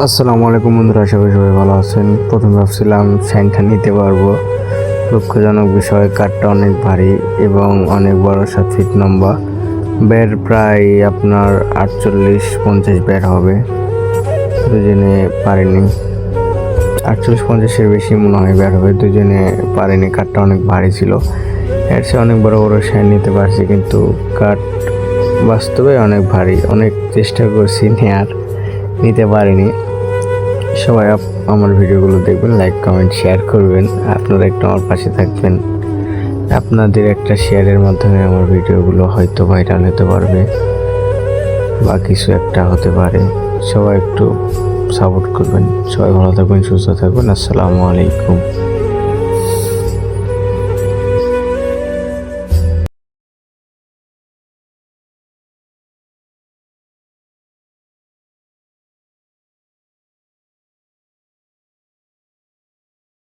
আসসালামু আলাইকুম বন্ধুরা, আশা করি সবাই ভালো আছেন। প্রথমে ভাবছিলাম সাইনটা নিতে পারবো, দুঃখজনক বিষয় কাঠটা অনেক ভারী এবং অনেক বড়, 7 ফিট লম্বা। বের প্রায় আপনার 48-50 বের হবে। দুজনে পারেনি, 48-50-এর বেশি মনে হয় বের হবে। দুজনে পারেনি, কাঠটা অনেক ভারী ছিল। এর চেয়ে অনেক বড় বড় সাইন নিতে পারছি, কিন্তু কাঠ বাস্তবে অনেক ভারী। অনেক চেষ্টা করছি নেয়ার, নিতে পারিনি। সবাই আমার ভিডিওগুলো দেখবেন, লাইক কমেন্ট শেয়ার করবেন। আপনারা একটু আমার পাশে থাকবেন। আপনাদের একটা শেয়ারের মাধ্যমে আমার ভিডিওগুলো হয়তো ভাইরাল হতে পারবে বা কিছু একটা হতে পারে। সবাই একটু সাপোর্ট করবেন। সবাই ভালো থাকবেন, সুস্থ থাকবেন। আসসালামু আলাইকুম।